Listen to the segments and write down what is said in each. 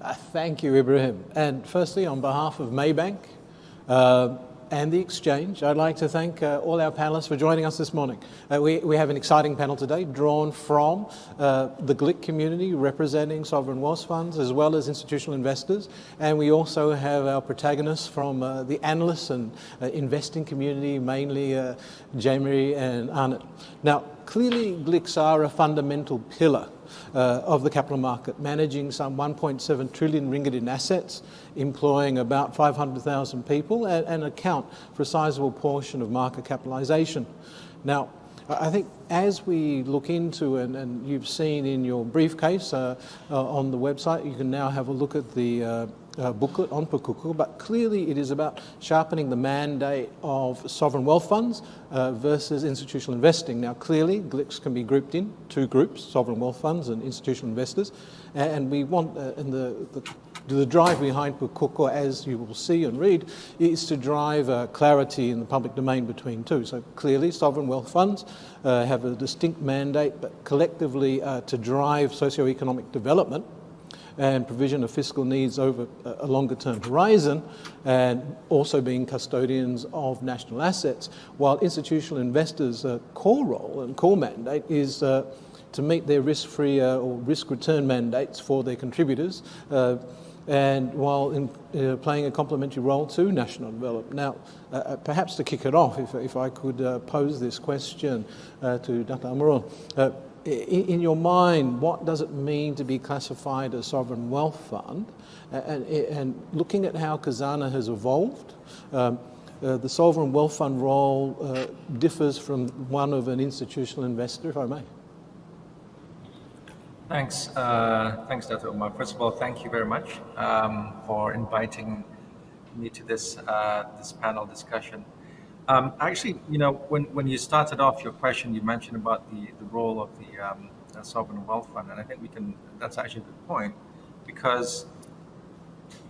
Thank you, Ibrahim. And firstly, on behalf of Maybank and the Exchange, I'd like to thank all our panelists for joining us this morning. We have an exciting panel today drawn from the GLIC community representing sovereign wealth funds as well as institutional investors. And we also have our protagonists from the analysts and investing community, mainly Jamie and Anand. Now, clearly, GLICs are a fundamental pillar of the capital market, managing some 1.7 trillion ringgit in assets, employing about 500,000 people, and account for a sizable portion of market capitalisation. Now, I think as we look into, and you've seen in your briefcase on the website, you can now have a look at the booklet on Pakukku, but clearly it is about sharpening the mandate of sovereign wealth funds versus institutional investing. Now, clearly, GLICs can be grouped in two groups, sovereign wealth funds and institutional investors, and we want, and the drive behind Pakukku, as you will see and read, is to drive clarity in the public domain between two. So clearly, sovereign wealth funds have a distinct mandate, but collectively to drive socio-economic development and provision of fiscal needs over a longer term horizon, and also being custodians of national assets, while institutional investors' core role and core mandate is to meet their risk-free or risk-return mandates for their contributors, and while playing a complementary role to national development. Now, perhaps to kick it off, if I could pose this question to Dr. Amirul. In your mind, what does it mean to be classified as sovereign wealth fund? And looking at how Khazanah has evolved, the sovereign wealth fund role differs from one of an institutional investor, if I may. Thanks, Dato. First of all, thank you very much for inviting me to this panel discussion. Actually, when you started off your question, you mentioned about the role of the sovereign wealth fund, and I think that's actually a good point, because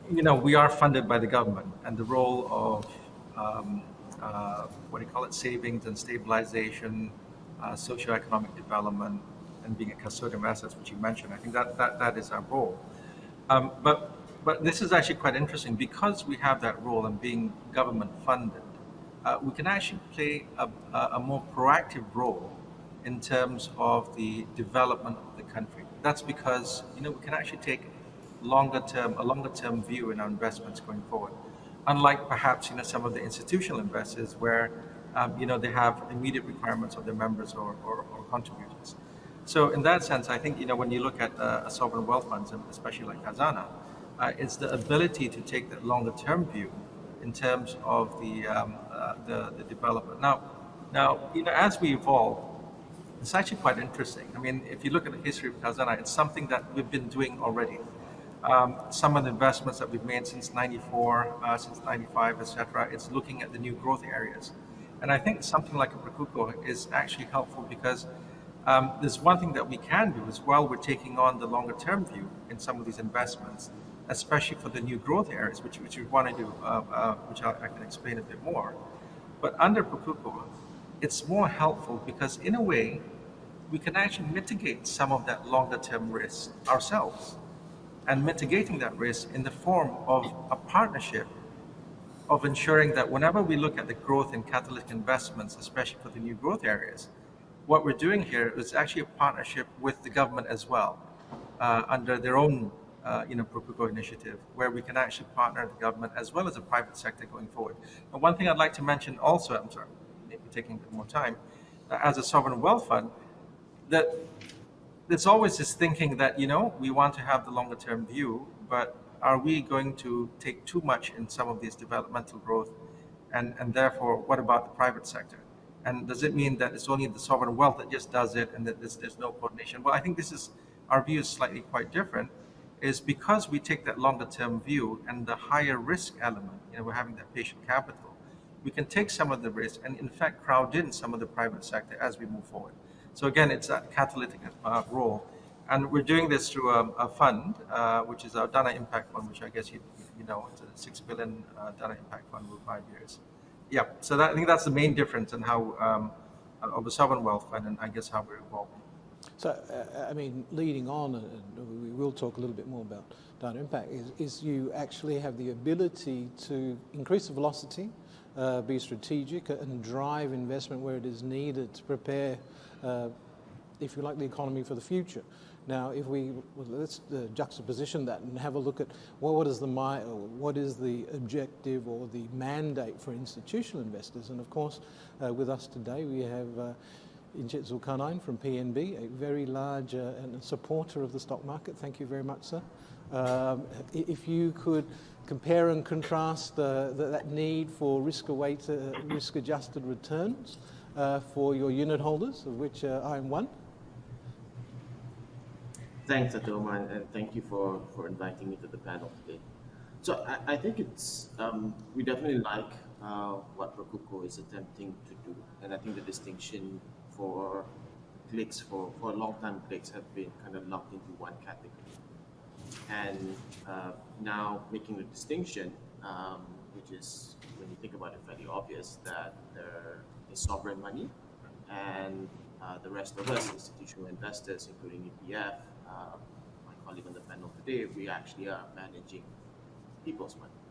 we are funded by the government, and the role of savings and stabilization, socioeconomic development, and being a custodian of assets, which you mentioned, I think that is our role. But this is actually quite interesting, because we have that role and being government funded. We can actually play a more proactive role in terms of the development of the country. That's because we can actually take a longer term view in our investments going forward. Unlike perhaps some of the institutional investors where they have immediate requirements of their members or contributors. So in that sense, I think when you look at a sovereign wealth funds, especially like Khazanah, it's the ability to take that longer term view in terms of the development. Now, as we evolve, it's actually quite interesting. I mean, if you look at the history of Khazanah, it's something that we've been doing already. Some of the investments that we've made since '94, since '95, etc., it's looking at the new growth areas. And I think something like a Pakukku is actually helpful, because there's one thing that we can do is, while we're taking on the longer term view in some of these investments, especially for the new growth areas, which we want to do, which I can explain a bit more. But under Pakukku, it's more helpful because, in a way, we can actually mitigate some of that longer term risk ourselves, and mitigating that risk in the form of a partnership of ensuring that whenever we look at the growth in catalytic investments, especially for the new growth areas, what we're doing here is actually a partnership with the government as well, under their own Pakukku initiative, where we can actually partner with the government as well as the private sector going forward. And one thing I'd like to mention also, I'm sorry, maybe taking a bit more time, as a sovereign wealth fund, that there's always this thinking that, we want to have the longer term view, but are we going to take too much in some of these developmental growth? And therefore, what about the private sector? And does it mean that it's only the sovereign wealth that just does it and that there's no coordination? Well, I think our view is slightly quite different, is because we take that longer term view and the higher risk element, we're having that patient capital, we can take some of the risk and in fact crowd in some of the private sector as we move forward. So again, it's that catalytic role. And we're doing this through a fund, which is our Dana Impact Fund, which I guess you know, it's a 6 billion Dana Impact Fund over 5 years. Yeah, so I think that's the main difference in how of a sovereign wealth fund, and I guess how we're evolving. So, I mean, leading on, and we will talk a little bit more about data impact, is you actually have the ability to increase the velocity, be strategic, and drive investment where it is needed to prepare, if you like, the economy for the future. Now, if let's juxtaposition that and have a look at what is the objective or the mandate for institutional investors. And of course, with us today, we have Encik Zulqarnain from PNB, a very large and a supporter of the stock market. Thank you very much, sir. If you could compare and contrast that need for risk-adjusted returns for your unit holders, of which I am one. Thanks, Dato, and thank you for inviting me to the panel today. So I think we definitely like what Rococo is attempting to do, and I think the distinction for GLICs, for a long time, GLICs have been kind of lumped into one category. And now making the distinction, which is, when you think about it, fairly obvious that there is sovereign money and the rest of us, institutional investors, including EPF, my colleague on the panel today, we actually are managing people's money,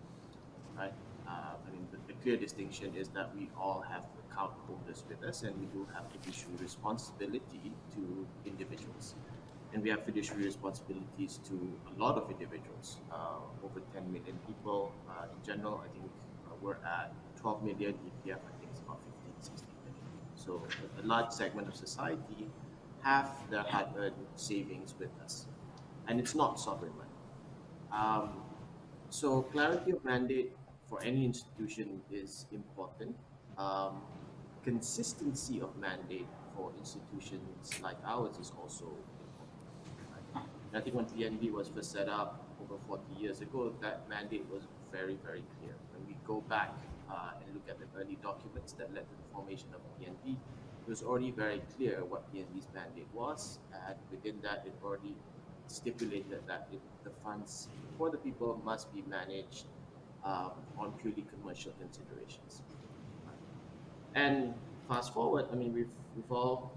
right? I mean, the clear distinction is that we all have account holders with us, and we do have fiduciary responsibility to individuals. And we have fiduciary responsibilities to a lot of individuals, over 10 million people. In general, I think we're at 12 million, EPF, I think it's about 15, 16 million. So a large segment of society have their hard-earned savings with us. And it's not sovereign money. So clarity of mandate for any institution is important. Consistency of mandate for institutions like ours is also important. Right? And I think when PNB was first set up over 40 years ago, that mandate was very, very clear. When we go back and look at the early documents that led to the formation of PNB, it was already very clear what PNB's mandate was, and within that it already stipulated that the funds for the people must be managed on purely commercial considerations. And fast forward, I mean, we've all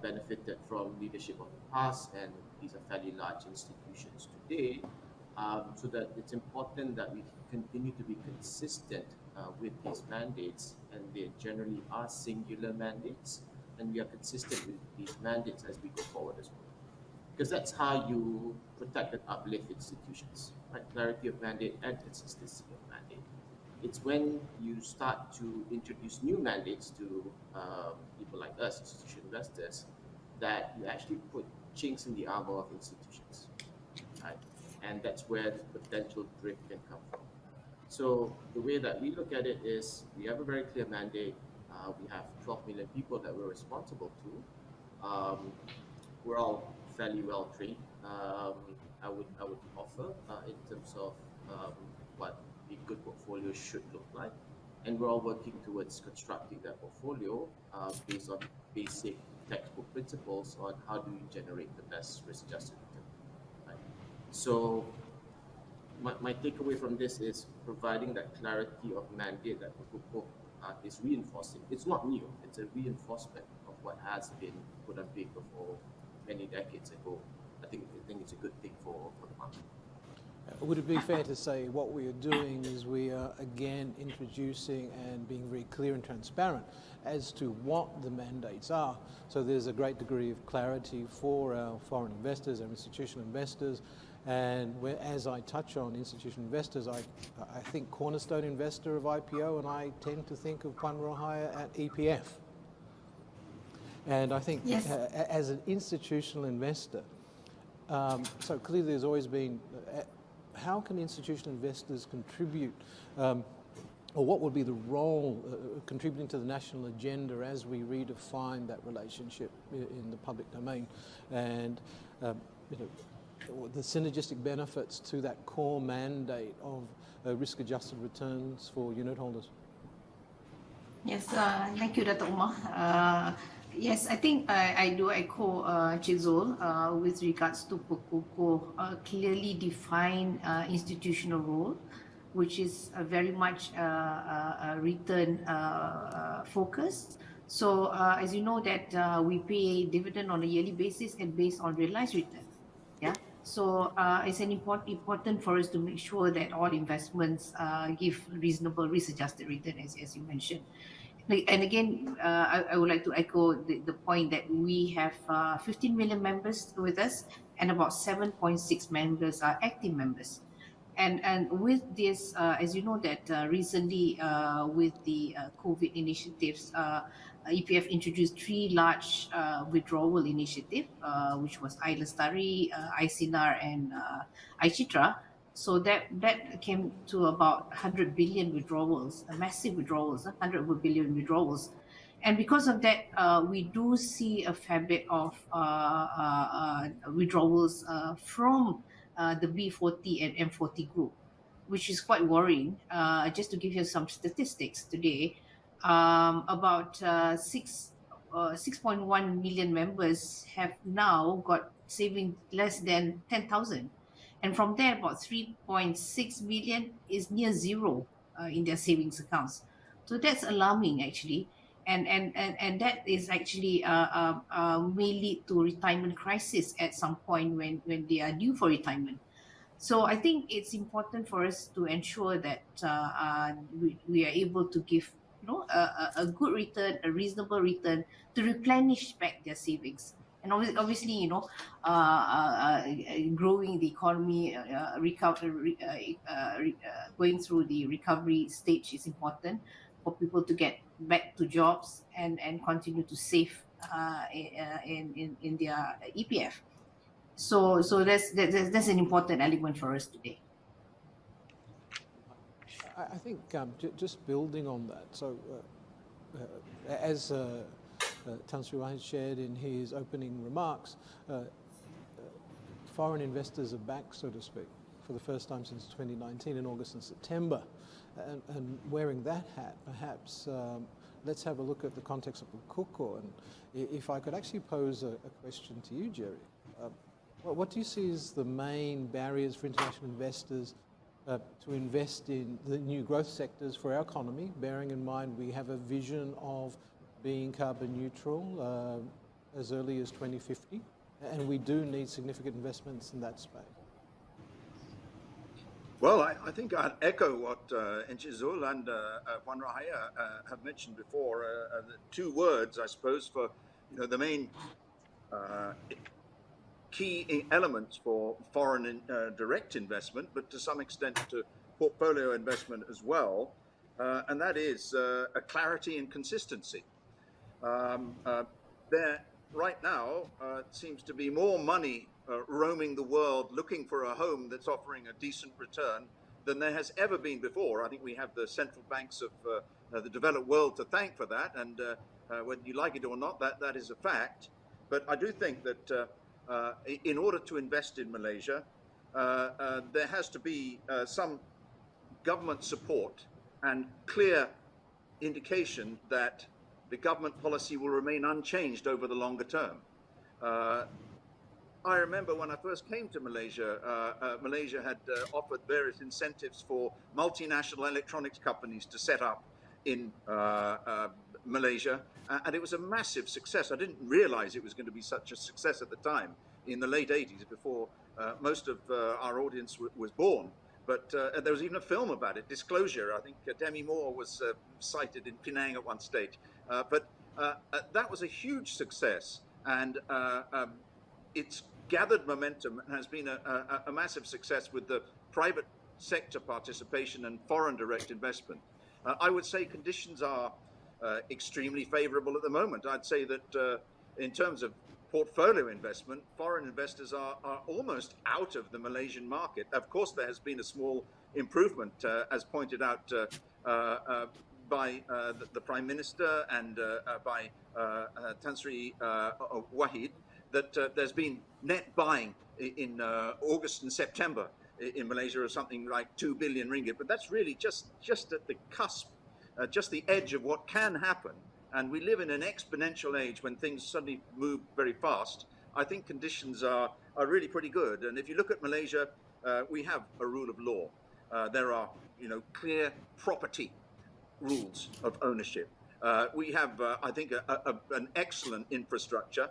benefited from leadership of the past, and these are fairly large institutions today, so that it's important that we continue to be consistent with these mandates, and they generally are singular mandates, and we are consistent with these mandates as we go forward as well. Because that's how you protect and uplift institutions, right? Clarity of mandate and consistency of mandate. It's when you start to introduce new mandates to people like us, institutional investors, that you actually put chinks in the armor of institutions, right? And that's where the potential drift can come from. So the way that we look at it is we have a very clear mandate. We have 12 million people that we're responsible to. We're all fairly well trained, I would offer, in terms of what a good portfolio should look like. And we're all working towards constructing that portfolio based on basic textbook principles on how do you generate the best risk-adjusted return. Right? So my takeaway from this is providing that clarity of mandate that Rococo is reinforcing. It's not new, it's a reinforcement of what has been put on paper for many decades ago. I think it's a good thing for the market. Would it be fair to say what we are doing is we are again introducing and being very clear and transparent as to what the mandates are? So there's a great degree of clarity for our foreign investors, our institutional investors, and as I touch on institutional investors, I think cornerstone investor of IPO, and I tend to think of Puan Rohaya at EPF. And I think yes, as an institutional investor, so clearly there's always been, how can institutional investors contribute, or what would be the role contributing to the national agenda as we redefine that relationship in the public domain, and the synergistic benefits to that core mandate of risk-adjusted returns for unit holders? Yes, thank you, Dato Umar. Yes, I think I do echo Chizul with regards to Rococo clearly defined institutional role, which is very much return focused. So as you know that we pay dividend on a yearly basis and based on realized return. Yeah. So it's an important for us to make sure that all investments give reasonable risk-adjusted return, as you mentioned. And again, I would like to echo the point that we have 15 million members with us, and about 7.6 members are active members. And with this, as you know that recently with the COVID initiatives, EPF introduced three large withdrawal initiative, which was iLestari, iSinar, and iCitra. So that came to about 100 billion withdrawals, massive withdrawals, 100 billion withdrawals. And because of that, we do see a fair bit of withdrawals from the B40 and M40 group, which is quite worrying. Just to give you some statistics today, about 6.1 million members have now got saving less than 10,000. And from there, about 3.6 million is near zero in their savings accounts. So that's alarming, actually. And that is actually may lead to retirement crisis at some point when they are due for retirement. So I think it's important for us to ensure that we are able to give a good return, a reasonable return to replenish back their savings. And obviously, growing the economy, going through the recovery stage is important for people to get back to jobs and continue to save in their EPF. So that's an important element for us today. I think just building on that, so as Tan Sri Wahid shared in his opening remarks, foreign investors are back, so to speak, for the first time since 2019 in August and September. And wearing that hat, perhaps let's have a look at the context of Kuku. And if I could actually pose a question to you, Jerry. What do you see as the main barriers for international investors to invest in the new growth sectors for our economy, bearing in mind we have a vision of being carbon neutral as early as 2050, and we do need significant investments in that space? Well, I think I'd echo what Encik Zul and Puan Rohaya have mentioned before. The two words, I suppose, for the main key elements for foreign direct investment, but to some extent to portfolio investment as well, and that is a clarity and consistency. There right now seems to be more money roaming the world looking for a home that's offering a decent return than there has ever been before. I think we have the central banks of the developed world to thank for that, and whether you like it or not, that is a fact. But I do think that in order to invest in Malaysia, there has to be some government support and clear indication that the government policy will remain unchanged over the longer term. I remember when I first came to Malaysia, Malaysia had offered various incentives for multinational electronics companies to set up in Malaysia, and it was a massive success. I didn't realize it was going to be such a success at the time in the late 80s, before most of our audience was born. But there was even a film about it, Disclosure. I think Demi Moore was cited in Penang at one stage. But that was a huge success, and it's gathered momentum and has been a massive success with the private sector participation and foreign direct investment. I would say conditions are extremely favorable at the moment. I'd say that in terms of portfolio investment, foreign investors are almost out of the Malaysian market. Of course, there has been a small improvement, as pointed out by the Prime Minister and by Tan Sri Wahid, that there's been net buying in August and September in Malaysia of something like 2 billion ringgit. But that's really just at the cusp, just the edge of what can happen. And we live in an exponential age when things suddenly move very fast. I think conditions are really pretty good. And if you look at Malaysia, we have a rule of law. There are clear property rules of ownership. We have, I think, an excellent infrastructure.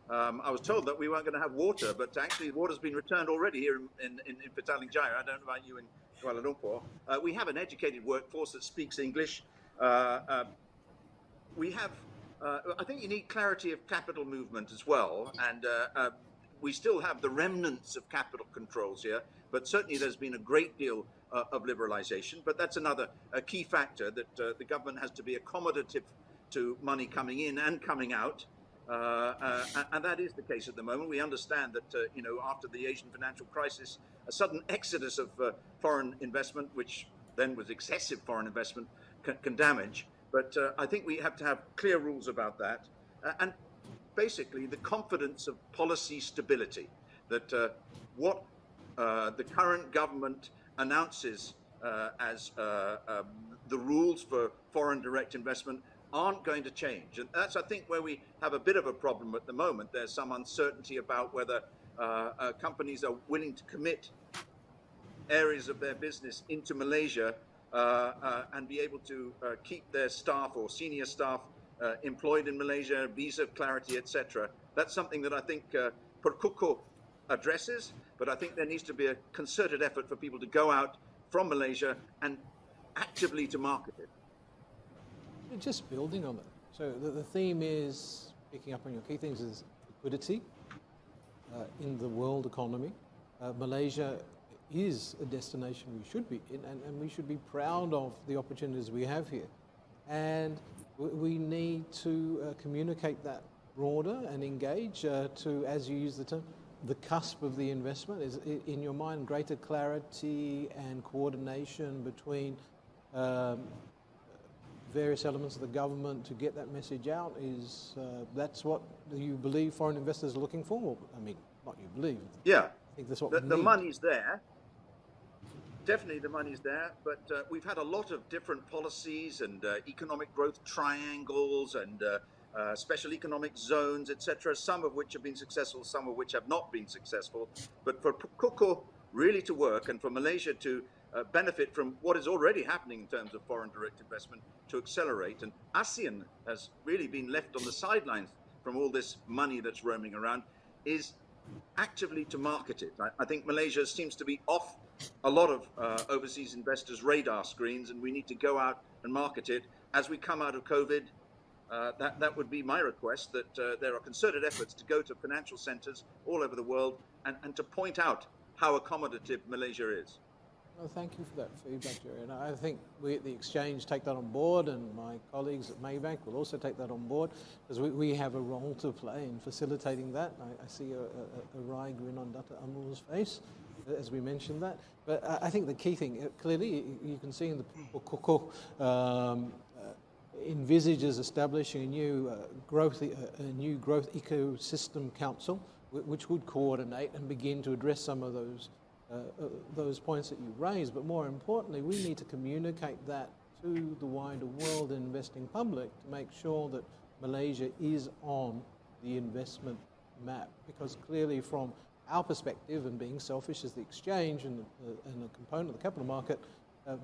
I was told that we weren't going to have water, but actually water's been returned already here in Petaling Jaya. I don't know about you in Kuala Lumpur. We have an educated workforce that speaks English. We have, I think you need clarity of capital movement as well. And we still have the remnants of capital controls here, but certainly there's been a great deal of liberalization. But that's another key factor, that the government has to be accommodative to money coming in and coming out. And that is the case at the moment. We understand that, after the Asian financial crisis, a sudden exodus of foreign investment, which then was excessive foreign investment, can damage. But I think we have to have clear rules about that. And basically the confidence of policy stability, that what the current government announces as the rules for foreign direct investment aren't going to change. And that's, I think, where we have a bit of a problem at the moment. There's some uncertainty about whether companies are willing to commit areas of their business into Malaysia and be able to keep their staff or senior staff employed in Malaysia, visa clarity, etc. That's something that I think Perkuko addresses, but I think there needs to be a concerted effort for people to go out from Malaysia and actively to market it. Just building on that. So the theme is, picking up on your key things, is liquidity in the world economy. Malaysia is a destination we should be in, and we should be proud of the opportunities we have here. And we need to communicate that broader and engage to, as you use the term, the cusp of the investment. Is in your mind greater clarity and coordination between various elements of the government to get that message out? Is that's what you believe foreign investors are looking for? I mean, not you believe. Yeah, I think that's what the money's there. Definitely the money's there, but we've had a lot of different policies and economic growth triangles and special economic zones, etc., some of which have been successful, some of which have not been successful. But for Kuku really to work, and for Malaysia to benefit from what is already happening in terms of foreign direct investment to accelerate, and ASEAN has really been left on the sidelines from all this money that's roaming around, is actively to market it. I think Malaysia seems to be off a lot of overseas investors' radar screens, and we need to go out and market it. As we come out of COVID, that would be my request, that there are concerted efforts to go to financial centers all over the world and to point out how accommodative Malaysia is. Well, thank you for that feedback, Jerry. And I think we at the Exchange take that on board, and my colleagues at Maybank will also take that on board, because we have a role to play in facilitating that. I see a wry grin on Dato Amirul's face as we mentioned that. But I think the key thing, clearly, you can see in the Koko envisages establishing a new growth ecosystem council, which would coordinate and begin to address some of those points that you raised. But more importantly, we need to communicate that to the wider world and investing public to make sure that Malaysia is on the investment map. Because clearly, from our perspective, and being selfish as the Exchange and a component of the capital market,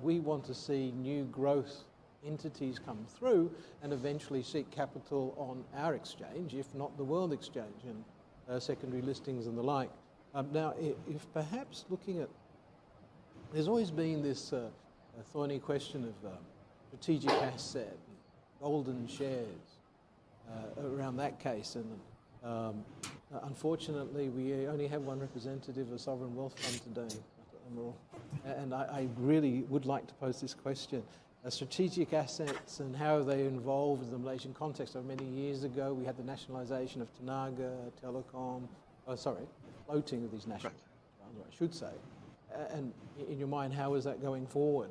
we want to see new growth entities come through and eventually seek capital on our exchange, if not the world exchange, and secondary listings and the like. Now, if perhaps looking at, there's always been this thorny question of strategic asset, golden shares around that case, and unfortunately we only have one representative of Sovereign Wealth Fund today, Amirul, and I really would like to pose this question. Strategic assets and how are they involved in the Malaysian context. So many years ago we had the nationalisation of Tenaga, Telecom, floating of these national, I should say. And in your mind, how is that going forward?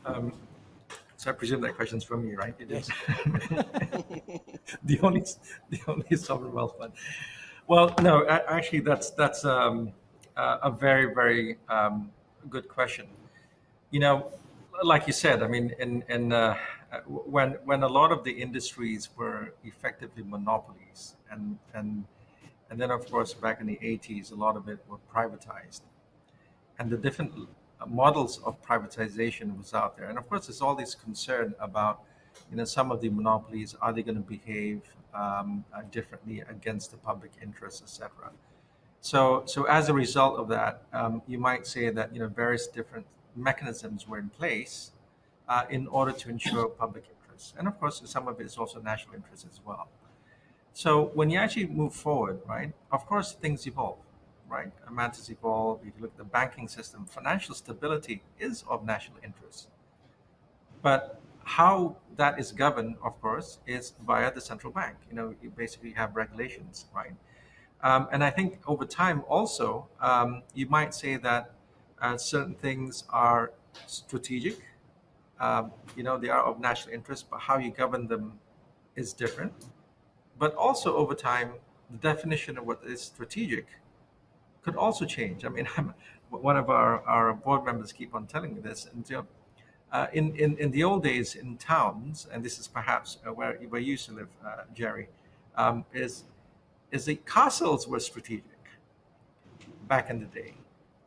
So I presume that question's from me, right? It yes. the only sovereign wealth fund. Well, no, actually, that's a very, very good question. You know, like you said, I mean, when a lot of the industries were effectively monopolies, and then of course back in the 80s, a lot of it were privatized, and the different models of privatization was out there. And of course, there's all this concern about, some of the monopolies, are they going to behave differently against the public interest, etc. So as a result of that, you might say that various different mechanisms were in place in order to ensure public interest, and of course, some of it is also national interest as well. So when you actually move forward, right, of course, things evolve, right? Matters evolve. If you look at the banking system, financial stability is of national interest. But how that is governed, of course, is via the central bank. You basically have regulations, right? And I think over time also, you might say that certain things are strategic. They are of national interest, but how you govern them is different. But also over time, the definition of what is strategic could also change. I mean, one of our board members keep on telling me this. And in the old days in towns, and this is perhaps where you used to live, Jerry, is the castles were strategic back in the day.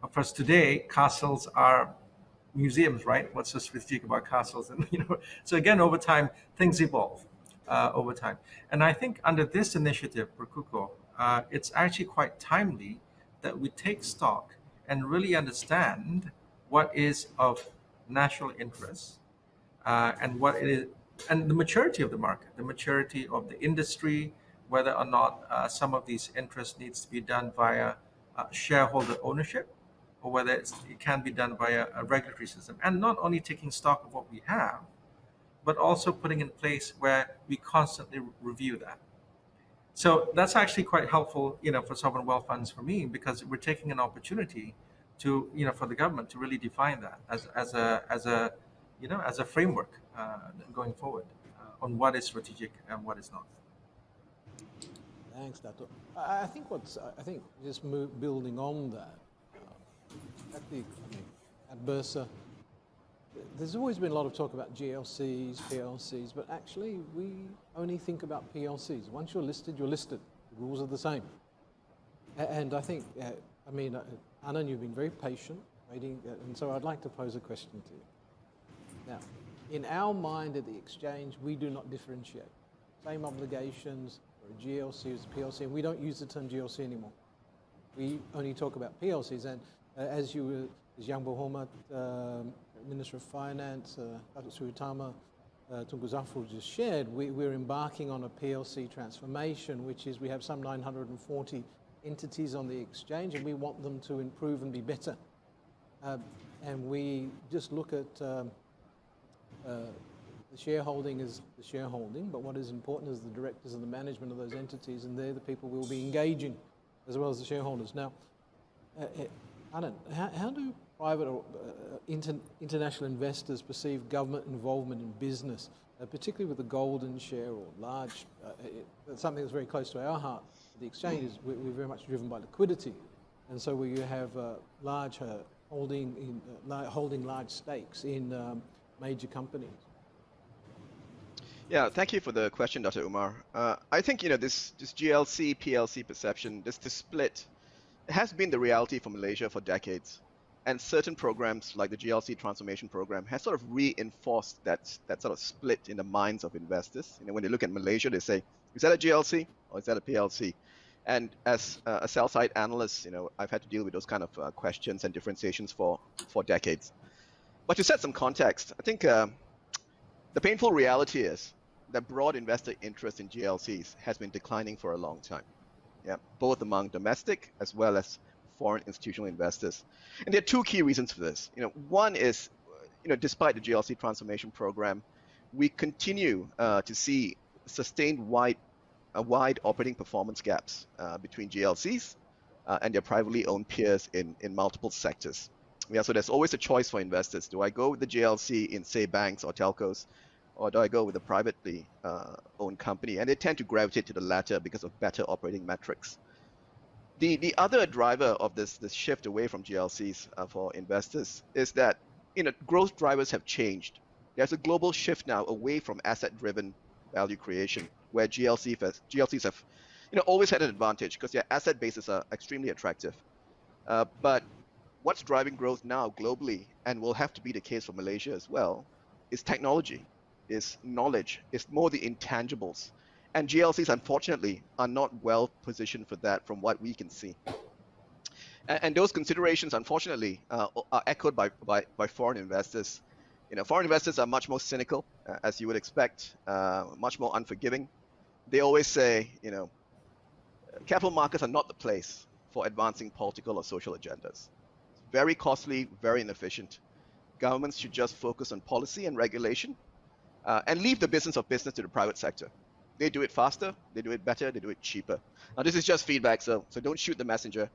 Of course, today castles are museums, right? What's so strategic about castles? And so again, over time, things evolve over time. And I think under this initiative, Perkuko, it's actually quite timely that we take stock and really understand what is of national interest and what it is, and the maturity of the market, the maturity of the industry, whether or not some of these interests needs to be done via shareholder ownership, or whether it can be done via a regulatory system, and not only taking stock of what we have, but also putting in place where we constantly review that. So that's actually quite helpful, for sovereign wealth funds for me, because we're taking an opportunity to, for the government to really define that as a framework going forward on what is strategic and what is not. Thanks, Dato. I think just building on that, at Bursa, there's always been a lot of talk about GLCs, PLCs, but actually we only think about PLCs. Once you're listed, you're listed. The rules are the same. And I think, Anand, you've been very patient, waiting, and so I'd like to pose a question to you. Now, in our mind at the exchange, we do not differentiate. Same obligations for a GLC as a PLC, and we don't use the term GLC anymore. We only talk about PLCs, and as Yang Mohammad, Minister of Finance, Datuk Seri Utama, Tunku Zafrul just shared, we're embarking on a PLC transformation, which is we have some 940 entities on the exchange, and we want them to improve and be better. And we just look at the shareholding is the shareholding, but what is important is the directors and the management of those entities, and they're the people we'll be engaging, as well as the shareholders. Now, Anand, how do private or international investors perceive government involvement in business, particularly with the golden share or large, something that's very close to our heart. The exchange is we're very much driven by liquidity, and so where you have large holding large stakes in major companies. Yeah, thank you for the question, Dr. Umar. I think this GLC PLC perception, this split, has been the reality for Malaysia for decades. And certain programs like the GLC transformation program has sort of reinforced that sort of split in the minds of investors. When they look at Malaysia, they say, is that a GLC or is that a PLC? And as a sell-side analyst, I've had to deal with those kind of questions and differentiations for decades. But to set some context, I think the painful reality is that broad investor interest in GLCs has been declining for a long time. Yeah, both among domestic as well as foreign institutional investors. And there are two key reasons for this. One is, despite the GLC transformation program, we continue to see sustained wide operating performance gaps between GLCs and their privately owned peers in multiple sectors. Yeah, so there's always a choice for investors. Do I go with the GLC in, say, banks or telcos, or do I go with a privately owned company? And they tend to gravitate to the latter because of better operating metrics. The other driver of this shift away from GLCs for investors is that growth drivers have changed. There's a global shift now away from asset-driven value creation, where GLCs have always had an advantage because their asset bases are extremely attractive. But what's driving growth now globally, and will have to be the case for Malaysia as well, is technology, is knowledge, is more the intangibles. And GLCs, unfortunately, are not well positioned for that from what we can see. And those considerations, unfortunately, are echoed by foreign investors. Foreign investors are much more cynical, as you would expect, much more unforgiving. They always say, capital markets are not the place for advancing political or social agendas. It's very costly, very inefficient. Governments should just focus on policy and regulation, and leave the business of business to the private sector. They do it faster, they do it better, they do it cheaper. Now, this is just feedback, so don't shoot the messenger.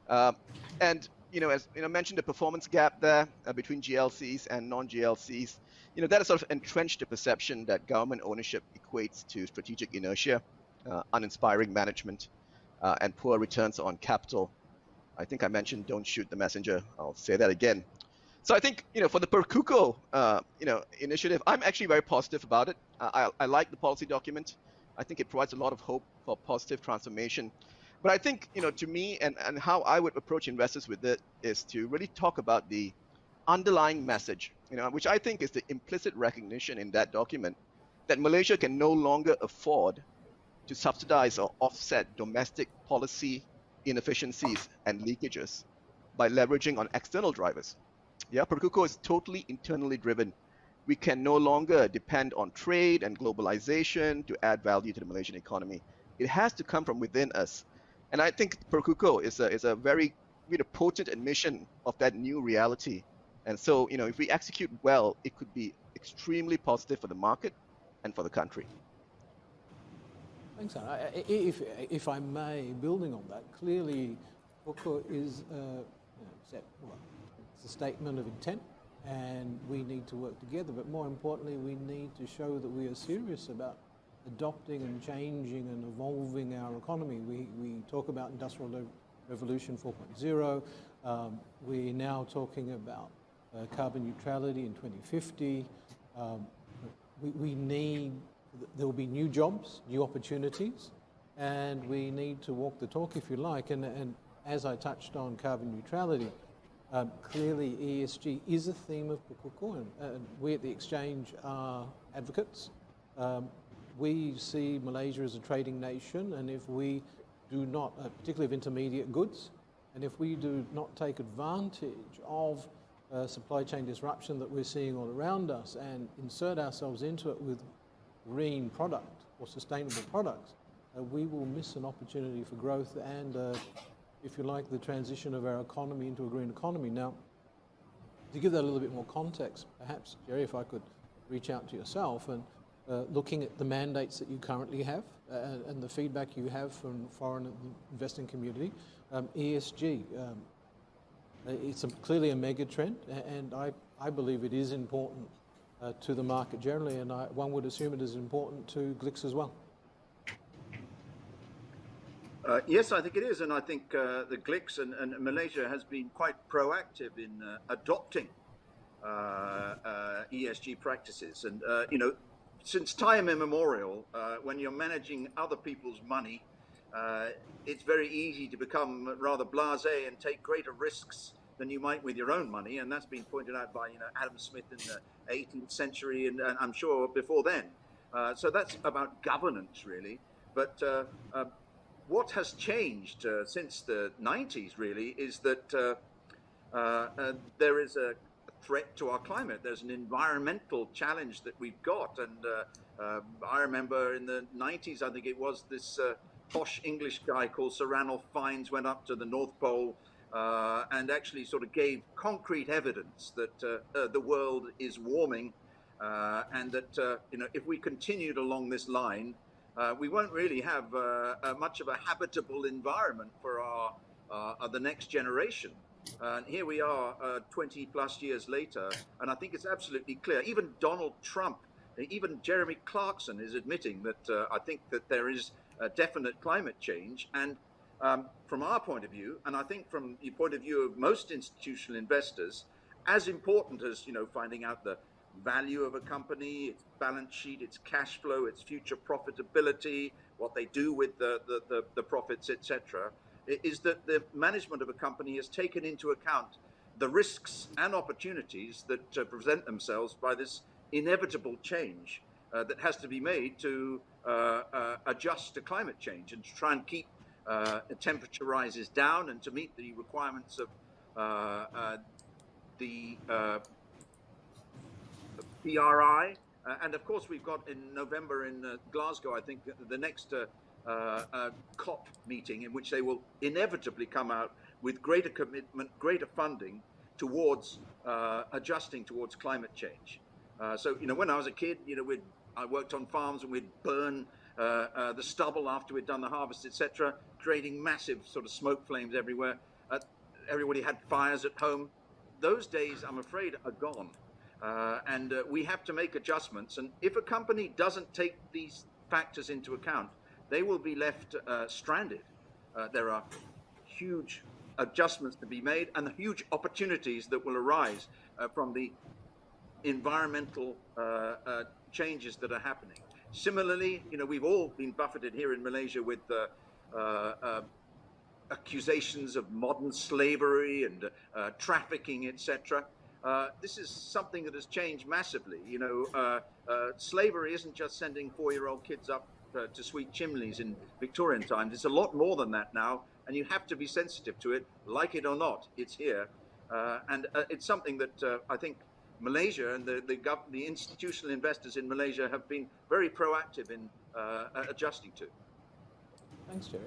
And as mentioned, the performance gap there between GLCs and non-GLCs, that has sort of entrenched the perception that government ownership equates to strategic inertia, uninspiring management, and poor returns on capital. I think I mentioned don't shoot the messenger. I'll say that again. So I think for the Perkuko initiative, I'm actually very positive about it. I like the policy document. I think it provides a lot of hope for positive transformation. But I think, to me, and how I would approach investors with it is to really talk about the underlying message, which I think is the implicit recognition in that document that Malaysia can no longer afford to subsidize or offset domestic policy inefficiencies and leakages by leveraging on external drivers. Yeah, Perkuko is totally internally driven. We can no longer depend on trade and globalization to add value to the Malaysian economy. It has to come from within us. And I think Perkuko is a very potent admission of that new reality. And so, if we execute well, it could be extremely positive for the market and for the country. Thanks, Anand. If I may, building on that, clearly Perkuko is it's a statement of intent, and we need to work together. But more importantly, we need to show that we are serious about adopting and changing and evolving our economy. We talk about Industrial Revolution 4.0. We're now talking about carbon neutrality in 2050. There will be new jobs, new opportunities, and we need to walk the talk, if you like. And as I touched on carbon neutrality, clearly ESG is a theme of Perkuko, and we at the Exchange are advocates. We see Malaysia as a trading nation, and if we do not, particularly of intermediate goods, and if we do not take advantage of supply chain disruption that we're seeing all around us and insert ourselves into it with green product or sustainable products, we will miss an opportunity for growth and, if you like, the transition of our economy into a green economy. Now, to give that a little bit more context, perhaps, Jerry, if I could reach out to yourself and looking at the mandates that you currently have and the feedback you have from foreign investing community, ESG, it's clearly a mega trend, and I believe it is important to the market generally, and one would assume it is important to GLICs as well. Yes, I think it is, and I think the GLICs and Malaysia has been quite proactive in adopting ESG practices. And, since time immemorial, when you're managing other people's money, it's very easy to become rather blasé and take greater risks than you might with your own money, and that's been pointed out by Adam Smith in the 18th century, and I'm sure before then. So that's about governance, really. But what has changed since the 90s, really, is that there is a threat to our climate. There's an environmental challenge that we've got, and I remember in the 90s, I think it was, this posh English guy called Sir Ranulph Fiennes went up to the North Pole and actually sort of gave concrete evidence that the world is warming, and that if we continued along this line, we won't really have much of a habitable environment for the next generation. And here we are 20 plus years later, and I think it's absolutely clear. Even Donald Trump, even Jeremy Clarkson is admitting that I think that there is a definite climate change. And from our point of view, and I think from the point of view of most institutional investors, as important as finding out the value of a company, its balance sheet, its cash flow, its future profitability, what they do with the profits, etc., is that the management of a company has taken into account the risks and opportunities that present themselves by this inevitable change that has to be made to adjust to climate change and to try and keep temperature rises down and to meet the requirements of the PRI. And of course, we've got in November in Glasgow, I think, the next COP meeting in which they will inevitably come out with greater commitment, greater funding towards adjusting towards climate change. So, when I was a kid, I worked on farms and we'd burn the stubble after we'd done the harvest, etc., creating massive sort of smoke flames everywhere. Everybody had fires at home. Those days, I'm afraid, are gone. And we have to make adjustments. And if a company doesn't take these factors into account, they will be left stranded. There are huge adjustments to be made and the huge opportunities that will arise from the environmental changes that are happening. Similarly, we've all been buffeted here in Malaysia with accusations of modern slavery and trafficking, etc. This is something that has changed massively. Slavery isn't just sending 4-year-old kids up to sweet chimneys in Victorian times. It's a lot more than that now, and you have to be sensitive to it. Like it or not, it's here. And it's something that I think Malaysia and the institutional investors in Malaysia have been very proactive in adjusting to. Thanks, Jerry.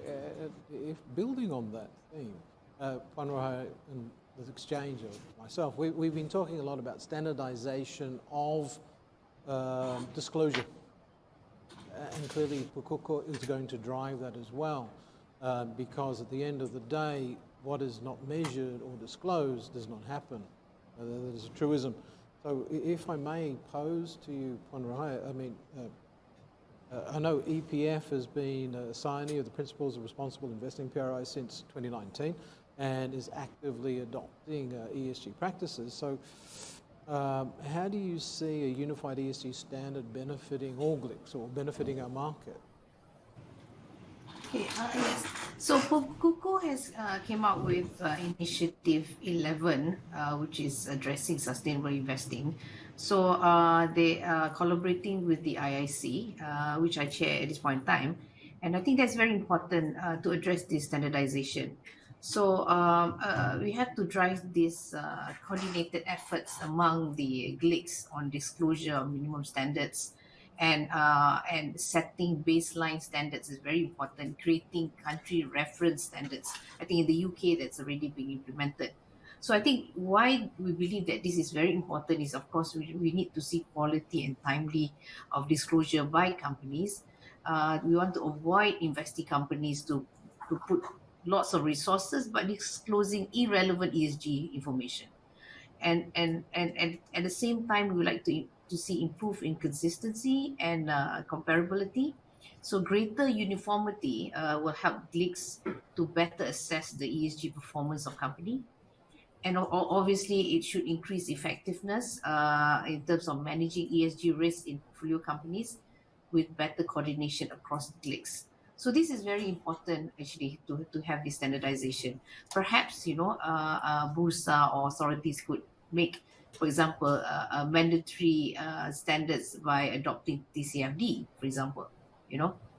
If building on that theme, Puan Rohaya and the exchange of myself, we've been talking a lot about standardization of disclosure. And clearly, Pukoko is going to drive that as well, because at the end of the day, what is not measured or disclosed does not happen. That is a truism. So if I may pose to you, Puan Rohaya, I know EPF has been a signee of the Principles of Responsible Investing, PRI, since 2019 and is actively adopting ESG practices. So how do you see a unified ESG standard benefiting all GLICs or benefiting our market? Okay, yes. So Pukoko has came up with Initiative 11, which is addressing sustainable investing. So they are collaborating with the IIC, which I chair at this point in time. And I think that's very important to address this standardization. So we have to drive these coordinated efforts among the GLICs on disclosure of minimum standards, and setting baseline standards is very important. Creating country reference standards. I think in the UK that's already being implemented. So I think why we believe that this is very important is, of course, we need to see quality and timely of disclosure by companies. We want to avoid investing companies to put lots of resources but disclosing irrelevant ESG information. And at the same time, we would like to see improved inconsistency and comparability. So greater uniformity will help GLICs to better assess the ESG performance of company. And obviously, it should increase effectiveness in terms of managing ESG risks in portfolio companies with better coordination across GLICs. So this is very important, actually, to have this standardization. Perhaps, Bursa or authorities could make, for example, mandatory standards by adopting TCFD, for example,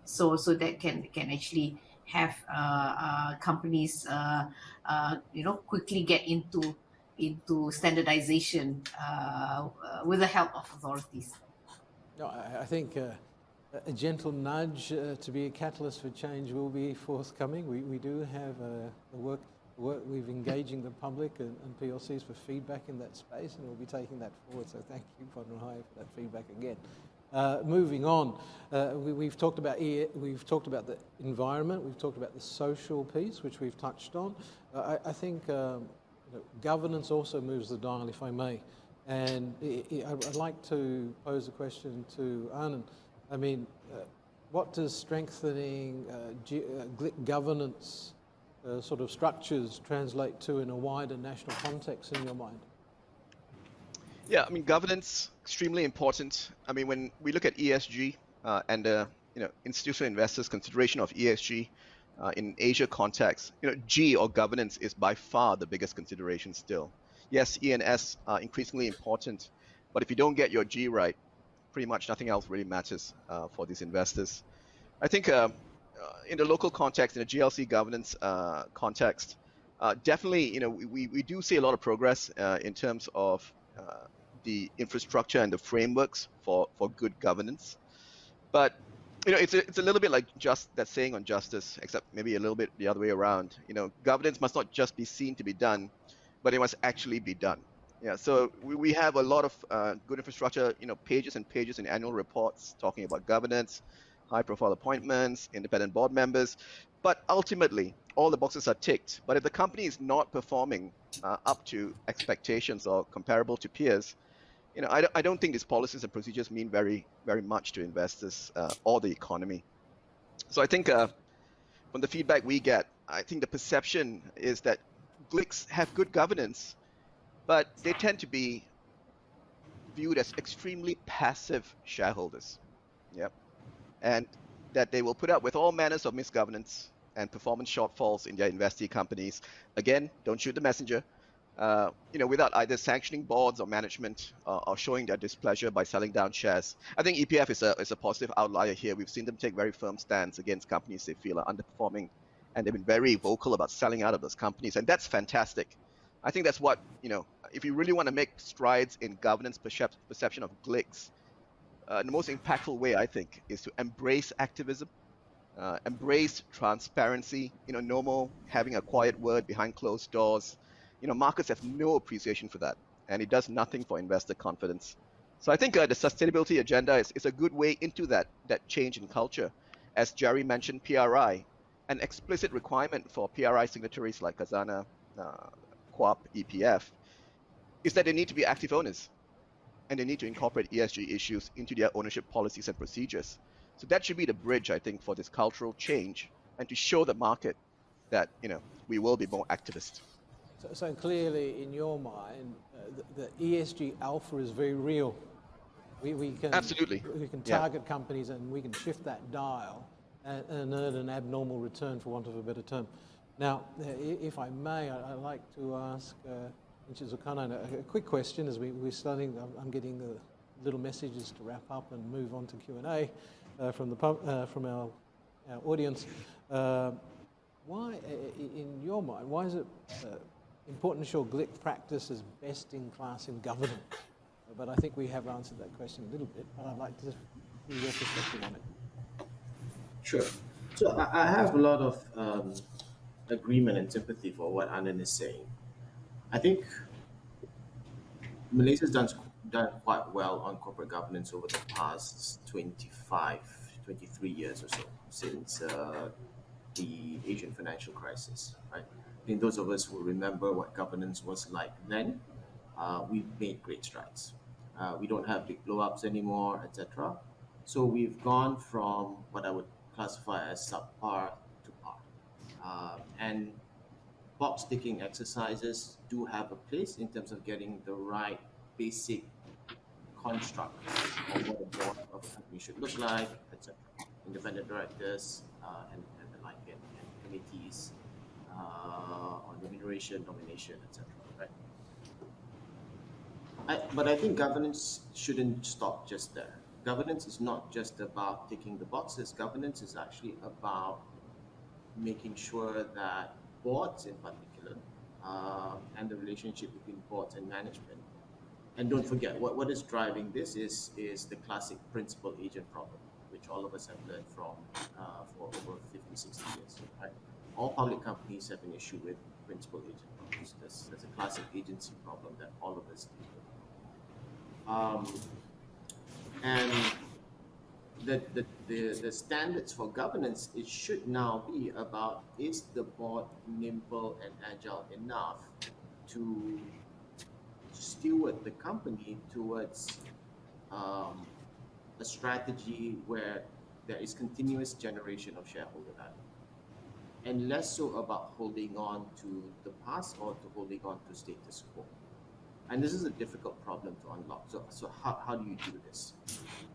so that can actually have companies, quickly get into standardization with the help of authorities. No, I think a gentle nudge to be a catalyst for change will be forthcoming. We do have work we've engaging the public and PLCs for feedback in that space, and we'll be taking that forward. So thank you, Puan Rohaya, for that feedback again. Moving on, we've talked about the environment, we've talked about the social piece, which we've touched on. I think governance also moves the dial, if I may. And I'd like to pose a question to Anand. I mean, what does strengthening GLIC governance sort of structures translate to in a wider national context in your mind? Yeah, I mean, governance, extremely important. I mean, when we look at ESG and institutional investors' consideration of ESG in Asia context, G or governance is by far the biggest consideration still. Yes, E and S are increasingly important, but if you don't get your G right, pretty much nothing else really matters for these investors. I think in the local context, in the GLC governance context, definitely, we do see a lot of progress in terms of the infrastructure and the frameworks for good governance. But it's a little bit like just that saying on justice, except maybe a little bit the other way around. Governance must not just be seen to be done, but it must actually be done. Yeah, so we have a lot of good infrastructure, pages and pages in annual reports talking about governance, high-profile appointments, independent board members. But ultimately, all the boxes are ticked. But if the company is not performing up to expectations or comparable to peers, I don't think these policies and procedures mean very, very much to investors or the economy. So I think from the feedback we get, I think the perception is that GLICs have good governance, but they tend to be viewed as extremely passive shareholders. Yep. And that they will put up with all manners of misgovernance and performance shortfalls in their investee companies. Again, don't shoot the messenger. Without either sanctioning boards or management or showing their displeasure by selling down shares. I think EPF is a positive outlier here. We've seen them take very firm stands against companies they feel are underperforming, and they've been very vocal about selling out of those companies, and that's fantastic. I think that's what, if you really want to make strides in governance perception of GLICs, the most impactful way, I think, is to embrace activism, embrace transparency, no more having a quiet word behind closed doors. Markets have no appreciation for that, and it does nothing for investor confidence. So I think the sustainability agenda is a good way into that change in culture. As Jerry mentioned, PRI, an explicit requirement for PRI signatories like Khazanah, QAP, EPF, is that they need to be active owners, and they need to incorporate ESG issues into their ownership policies and procedures. So that should be the bridge, I think, for this cultural change and to show the market that, we will be more activist. So clearly, in your mind, the ESG alpha is very real. We can Absolutely. We can target companies and we can shift that dial and earn an abnormal return, for want of a better term. Now, if I may, I'd like to ask Zulqarnain a quick question as we're starting. I'm getting the little messages to wrap up and move on to Q&A from our audience. Why, in your mind, why is it important to show GLIC practice as best in class in governance? But I think we have answered that question a little bit, but I'd like to hear your perspective on it. Sure. So I have a lot of agreement and sympathy for what Anand is saying. I think Malaysia's done quite well on corporate governance over the past 23 years or so, since the Asian financial crisis, right? I think those of us who remember what governance was like then, we've made great strides. We don't have big blow-ups anymore, etc. So we've gone from what I would classify as subpar to par. And box-ticking exercises do have a place in terms of getting the right basic constructs of what a board of a company should look like, etc. Independent directors and the like, and committees on remuneration, nomination, etc. Right? But I think governance shouldn't stop just there. Governance is not just about ticking the boxes. Governance is actually about making sure that boards in particular and the relationship between boards and management. And don't forget, what is driving this is the classic principal-agent problem, which all of us have learned from for over 50, 60 years. Right? All public companies have an issue with principal-agent problems. That's a classic agency problem that all of us deal with. And the standards for governance, it should now be about, is the board nimble and agile enough to steward the company towards a strategy where there is continuous generation of shareholder value, and less so about holding on to the past or to holding on to status quo. And this is a difficult problem to unlock. So how do you do this?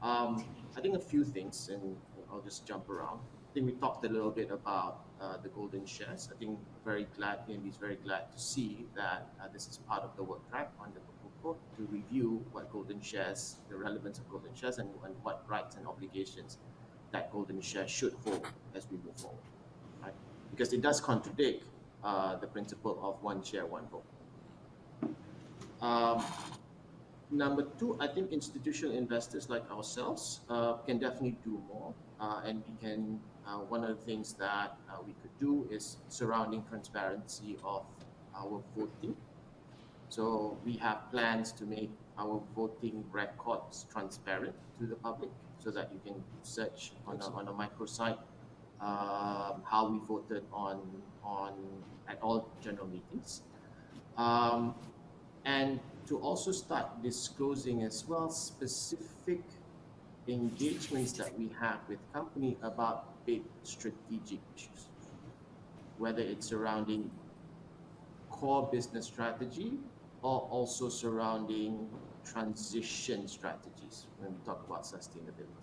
I think a few things, and I'll just jump around. I think we talked a little bit about the golden shares. I think PNB is very glad to see that this is part of the work track on the Pokoko to review what golden shares, the relevance of golden shares, and what rights and obligations that golden share should hold as we move forward, right? Because it does contradict the principle of one share, one vote. Number two, I think institutional investors like ourselves can definitely do more, and we can. One of the things that we could do is surrounding transparency of our voting. So we have plans to make our voting records transparent to the public, so that you can search on a microsite how we voted at all general meetings. And to also start disclosing as well specific engagements that we have with company about big strategic issues, whether it's surrounding core business strategy or also surrounding transition strategies when we talk about sustainability.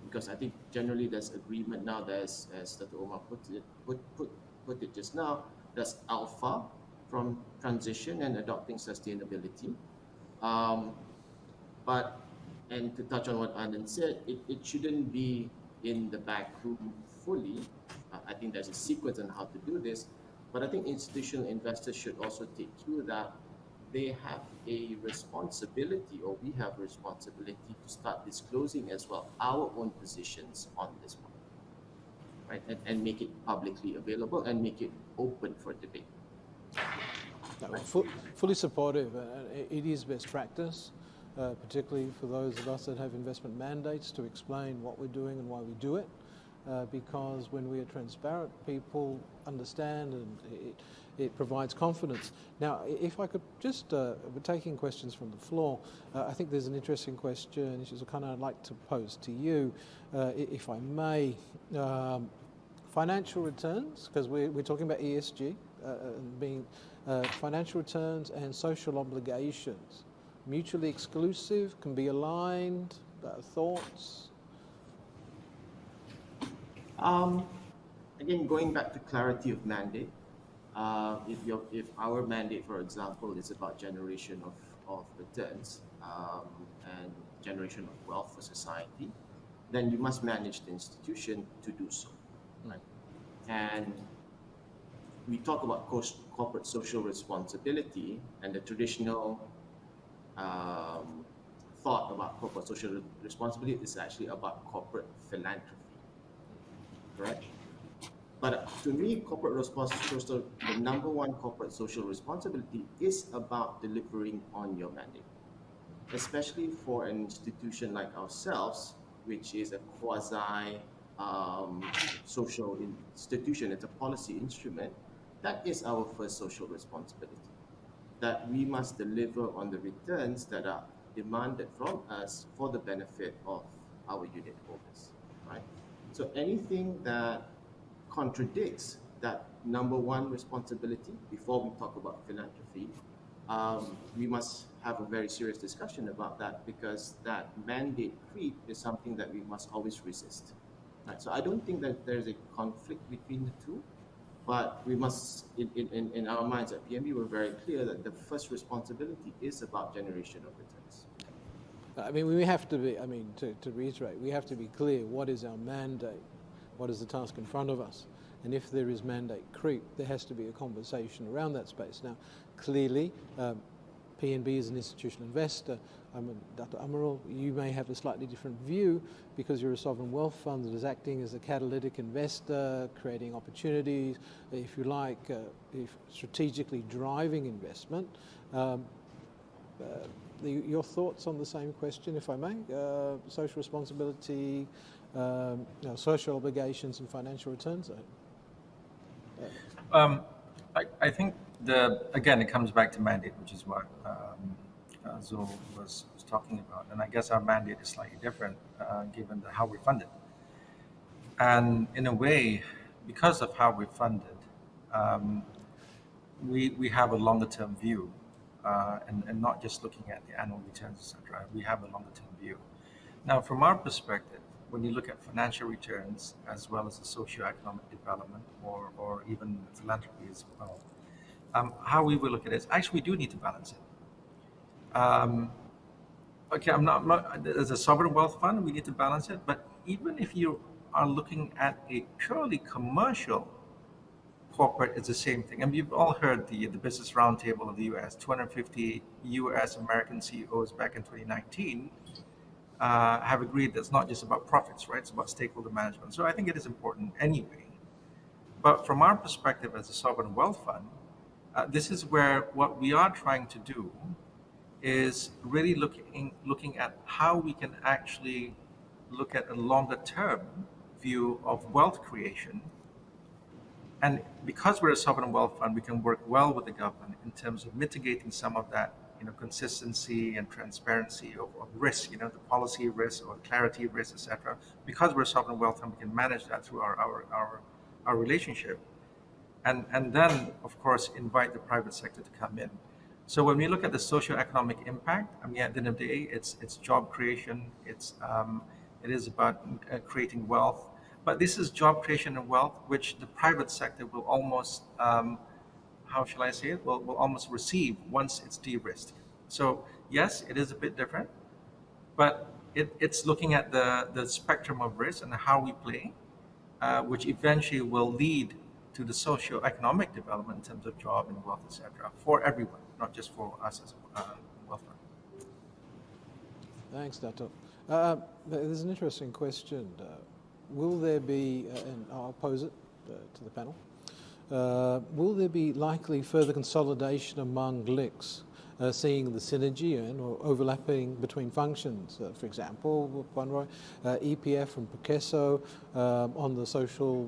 Because I think generally there's agreement now, as Dr. Omar put it just now, there's alpha from transition and adopting sustainability. And to touch on what Anand said, it shouldn't be in the back room fully. I think there's a sequence on how to do this, but I think institutional investors should also take cue that they have a responsibility, or we have a responsibility to start disclosing as well our own positions on this one, right? And make it publicly available and make it open for debate. Fully supportive. It is best practice, particularly for those of us that have investment mandates, to explain what we're doing and why we do it. Because when we are transparent, people understand, and it provides confidence. Now, if I could just, we're taking questions from the floor. I think there's an interesting question, which is kind of I'd like to pose to you, if I may. Financial returns, because we're talking about ESG, being financial returns and social obligations. Mutually exclusive, can be aligned, thoughts? Again, going back to clarity of mandate, if our mandate, for example, is about generation of returns and generation of wealth for society, then you must manage the institution to do so, right? And we talk about corporate social responsibility, and the traditional thought about corporate social responsibility is actually about corporate philanthropy. Correct? But to me, corporate responsibility, the number one corporate social responsibility is about delivering on your mandate, especially for an institution like ourselves, which is a quasi social institution. It's a policy instrument. That is our first social responsibility, that we must deliver on the returns that are demanded from us for the benefit of our unit holders, right? So anything that contradicts that number one responsibility, before we talk about philanthropy, we must have a very serious discussion about that, because that mandate creep is something that we must always resist. Right? So I don't think that there's a conflict between the two, but we must, in our minds at PNB, we're very clear that the first responsibility is about generation of returns. I mean, we have to be, to reiterate, we have to be clear what is our mandate, what is the task in front of us. And if there is mandate creep, there has to be a conversation around that space. Now, clearly, PNB is an institutional investor. Dato Amirul, you may have a slightly different view because you're a sovereign wealth fund that is acting as a catalytic investor, creating opportunities, if you like, strategically driving investment. Your thoughts on the same question, if I may? Social responsibility, social obligations and financial returns? I think, again, it comes back to mandate, which is what Zul was talking about. And I guess our mandate is slightly different given how we're funded. And in a way, because of how we're funded, we have a longer term view. And not just looking at the annual returns, etc. We have a longer term view. Now, from our perspective, when you look at financial returns as well as the socio-economic development or even philanthropy as well, how we will look at it is actually we do need to balance it. Okay, as a sovereign wealth fund, we need to balance it. But even if you are looking at a purely commercial corporate, it's the same thing. And you've all heard the business roundtable of the US, 250 US American CEOs back in 2019 have agreed that it's not just about profits, right? It's about stakeholder management. So I think it is important anyway. But from our perspective as a sovereign wealth fund, this is where what we are trying to do is really looking at how we can actually look at a longer term view of wealth creation. And because we're a sovereign wealth fund, we can work well with the government in terms of mitigating some of that, consistency and transparency of risk, the policy risk or clarity risk, etc. Because we're a sovereign wealth fund, we can manage that through our relationship. And then, of course, invite the private sector to come in. So when we look at the socio-economic impact, I mean, at the end of the day, it's job creation. It is about creating wealth. But this is job creation and wealth, which the private sector will almost, how shall I say it, will almost receive once it's de-risked. So yes, it is a bit different, but it's looking at the spectrum of risk and how we play, which eventually will lead to the socio-economic development in terms of job and wealth, etc., for everyone, not just for us as a wealth fund. Thanks, Dato. There's an interesting question. Will there be, and I'll pose it to the panel, will there be likely further consolidation among GLICs, seeing the synergy or overlapping between functions? For example, EPF and Perkeso on the social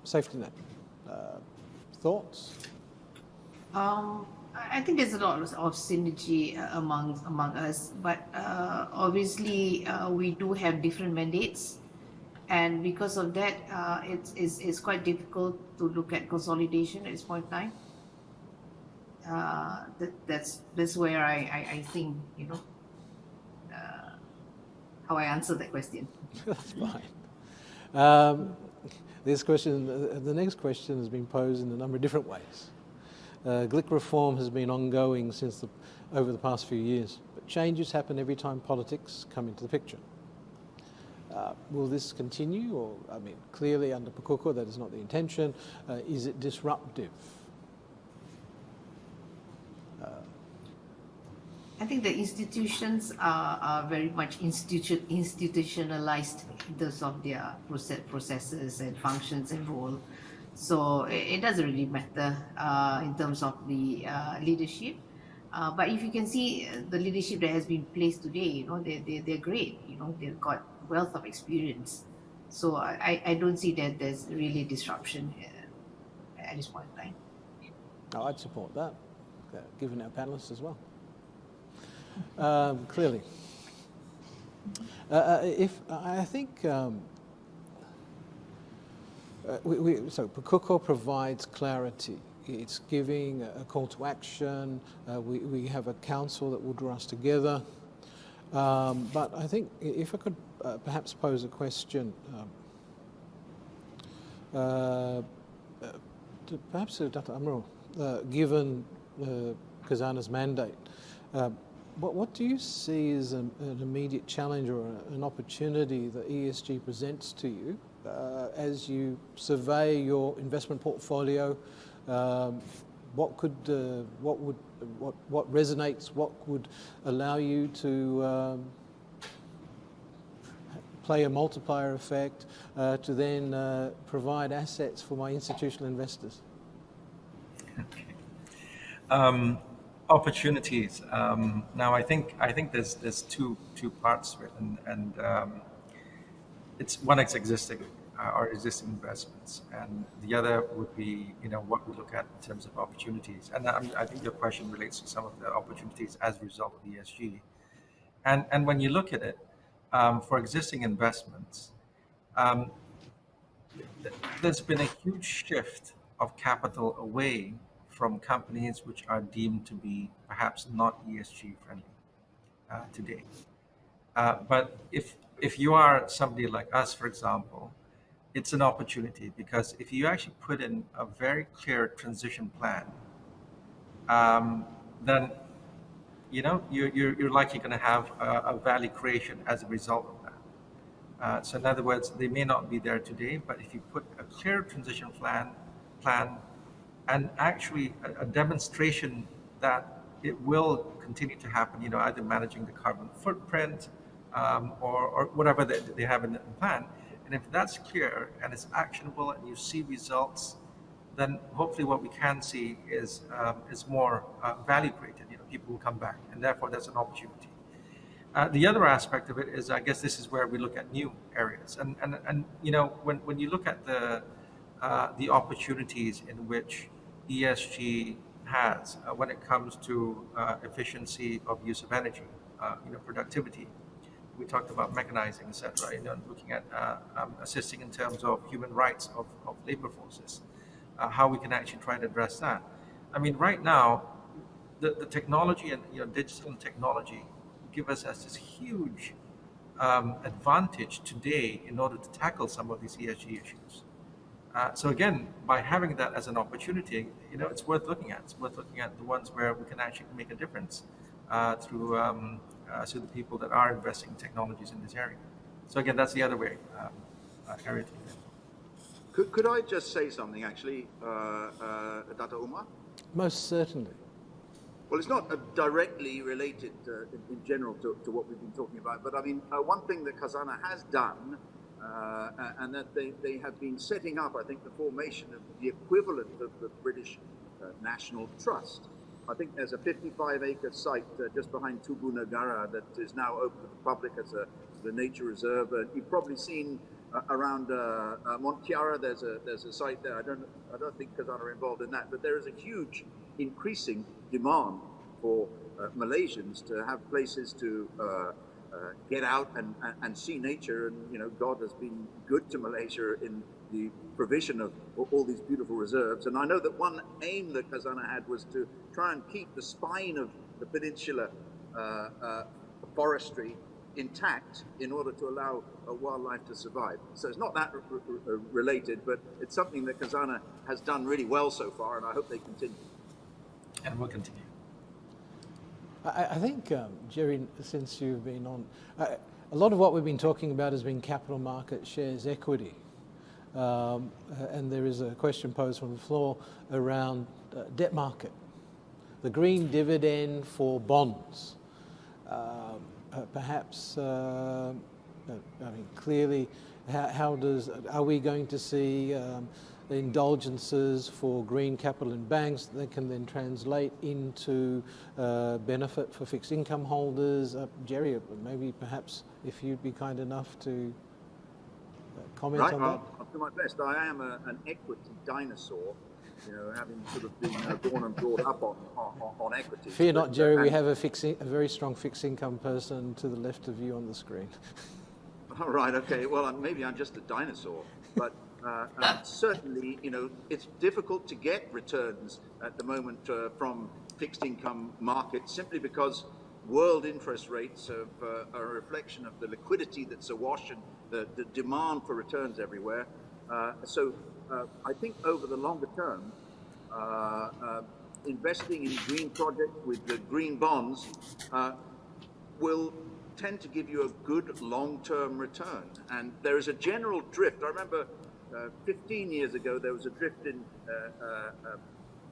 safety net. Thoughts? I think there's a lot of synergy among us, but obviously we do have different mandates, and because of that, it's quite difficult to look at consolidation at this point in time. That's where I think how I answer that question. That's fine. The next question has been posed in a number of different ways. GLIC reform has been ongoing over the past few years, but changes happen every time politics come into the picture. Will this continue? Or, I mean, clearly under Pakoko, that is not the intention. Is it disruptive? I think the institutions are very much institutionalized in terms of their processes and functions and role. So it doesn't really matter in terms of the leadership. But if you can see the leadership that has been placed today, they're great. They've got wealth of experience. So I don't see that there's really disruption at this point in time. I'd support that, given our panelists as well. Clearly. So Pakoko provides clarity. It's giving a call to action. We have a council that will draw us together. But I think if I could perhaps pose a question, perhaps to Dato Amirul, given Khazanah's mandate, what do you see as an immediate challenge or an opportunity that ESG presents to you as you survey your investment portfolio? What resonates? What would allow you to play a multiplier effect to then provide assets for my institutional investors? Okay. Opportunities. Now, I think there's two parts to it, and it's one is existing investments, and the other would be what we look at in terms of opportunities. And I think your question relates to some of the opportunities as a result of ESG. And when you look at it for existing investments, there's been a huge shift of capital away from companies which are deemed to be perhaps not ESG friendly today. But if if you are somebody like us, for example, it's an opportunity, because if you actually put in a very clear transition plan, then you're likely going to have a value creation as a result of that. So in other words, they may not be there today, but if you put a clear transition plan, and actually a demonstration that it will continue to happen, either managing the carbon footprint, or whatever they have in the plan. And if that's clear and it's actionable and you see results, then hopefully what we can see is more value created. People will come back, and therefore that's an opportunity. The other aspect of it is, I guess this is where we look at new areas, and when you look at the opportunities in which ESG has when it comes to efficiency of use of energy, productivity. We talked about mechanizing, etc. Looking at assisting in terms of human rights of labor forces, how we can actually try to address that. I mean, right now, the technology and digital technology give us this huge advantage today in order to tackle some of these ESG issues. So again, by having that as an opportunity, it's worth looking at. It's worth looking at the ones where we can actually make a difference through the people that are investing in technologies in this area. So again, that's the other way area to do it. Could I just say something, actually, Dato Umar? Most certainly. Well, it's not directly related in general to what we've been talking about, but I mean, one thing that Khazanah has done, and that they have been setting up, I think, the formation of the equivalent of the British National Trust. I think there's a 55-acre site just behind Tugu Negara that is now open to the public as the nature reserve. You've probably seen around Mont Kiara, there's a site there. I don't think Khazanah are involved in that, but there is a huge increasing demand for Malaysians to have places to get out and see nature. And God has been good to Malaysia in the provision of all these beautiful reserves. And I know that one aim that Khazanah had was to try and keep the spine of the peninsula forestry intact in order to allow wildlife to survive. So it's not that related, but it's something that Khazanah has done really well so far, and I hope they continue. And will continue. I think, Jerry, since you've been on, a lot of what we've been talking about has been capital market shares equity. And there is a question posed from the floor around debt market, the green dividend for bonds. Perhaps, I mean, clearly, are we going to see indulgences for green capital in banks that can then translate into benefit for fixed income holders? Jerry, maybe perhaps if you'd be kind enough to comment on that. I'll do my best. I am an equity dinosaur, having sort of been born and brought up on equities. Fear not, Jerry, we have a very strong fixed income person to the left of you on the screen. All right, okay. Well, maybe I'm just a dinosaur, but certainly, it's difficult to get returns at the moment from fixed income markets simply because world interest rates are a reflection of the liquidity that's awash and the demand for returns everywhere. So I think over the longer term, investing in green projects with the green bonds will tend to give you a good long-term return. And there is a general drift. I remember 15 years ago, there was a drift in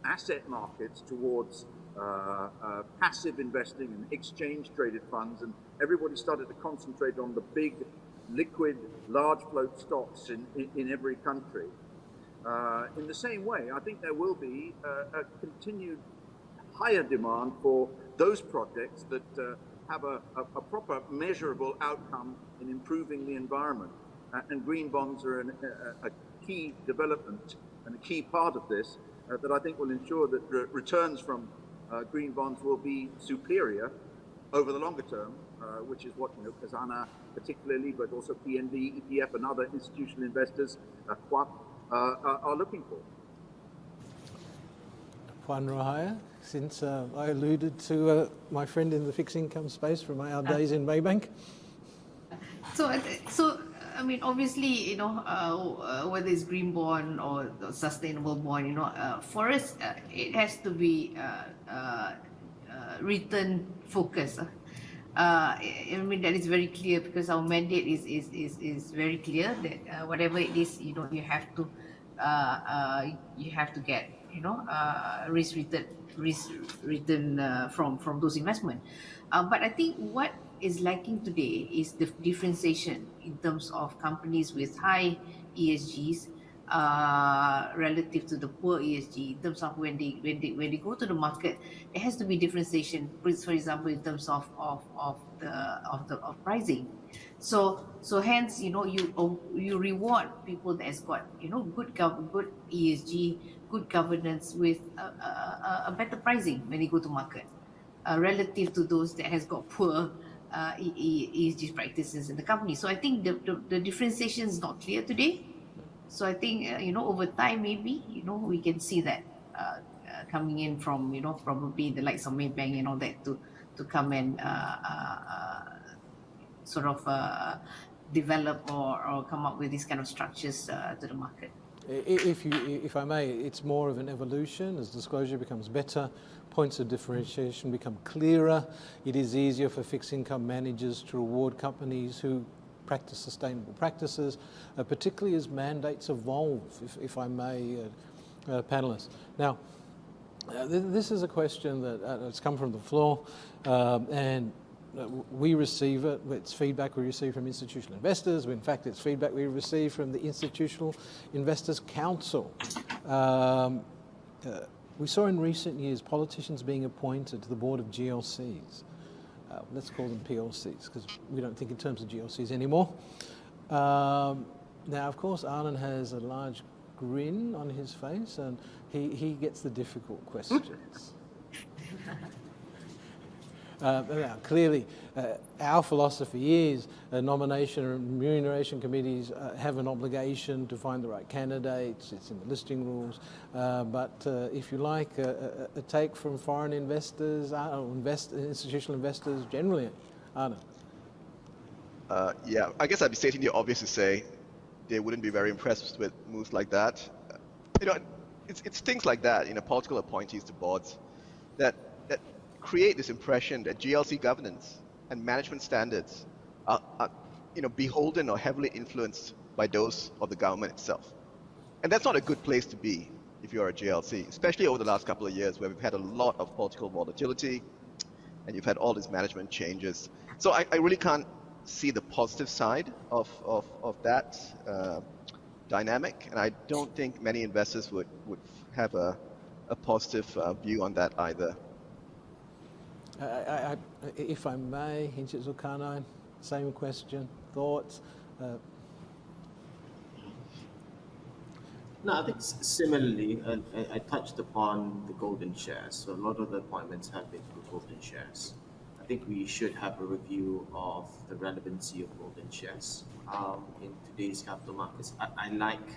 asset markets towards passive investing and exchange-traded funds, and everybody started to concentrate on the big, liquid, large float stocks in every country. In the same way, I think there will be a continued higher demand for those projects that have a proper measurable outcome in improving the environment. And green bonds are a key development and a key part of this that I think will ensure that returns from green bonds will be superior over the longer term, which is what Khazanah particularly, but also PNB, EPF, and other institutional investors, QAP, are looking for. Puan Rohaya, since I alluded to my friend in the fixed income space from our days in Maybank. So I mean, obviously, whether it's green bond or the sustainable bond, for us, it has to be return focus. I mean, that is very clear because our mandate is very clear that whatever it is, you have to get, risk return from those investment. But I think what is lacking today is the differentiation in terms of companies with high ESGs relative to the poor ESG, in terms of when they go to the market, there has to be differentiation. For example, in terms of pricing. So hence, you reward people that's got good ESG, good governance with a better pricing when they go to market, relative to those that has got poor ESG practices in the company. So I think the differentiation is not clear today. So I think over time maybe we can see that coming in from probably the likes of Maybank and all that to come and sort of develop or come up with these kind of structures to the market. If I may, it's more of an evolution as disclosure becomes better, points of differentiation become clearer. It is easier for fixed income managers to reward companies who practice sustainable practices, particularly as mandates evolve, if I may, panelists. Now, this is a question that has come from the floor, and we receive it. It's feedback we receive from institutional investors. In fact, it's feedback we receive from the Institutional Investors Council. We saw in recent years politicians being appointed to the board of GLCs. Let's call them PLCs because we don't think in terms of GLCs anymore. Now, of course, Anand has a large grin on his face and he gets the difficult questions. Now, clearly, our philosophy is nomination and remuneration committees have an obligation to find the right candidates. It's in the listing rules. But if you like, a take from foreign investors, institutional investors generally, Anand. Yeah, I guess I'd be stating the obvious to say they wouldn't be very impressed with moves like that. It's things like that, political appointees to boards that create this impression that GLC governance and management standards are beholden or heavily influenced by those of the government itself. And that's not a good place to be if you're a GLC, especially over the last couple of years where we've had a lot of political volatility and you've had all these management changes. So I really can't see the positive side of that dynamic, and I don't think many investors would have a positive view on that either. If I may, Zulqarnain, same question, thoughts? No, I think similarly, I touched upon the golden shares. So a lot of the appointments have been for golden shares. I think we should have a review of the relevancy of golden shares in today's capital markets. I like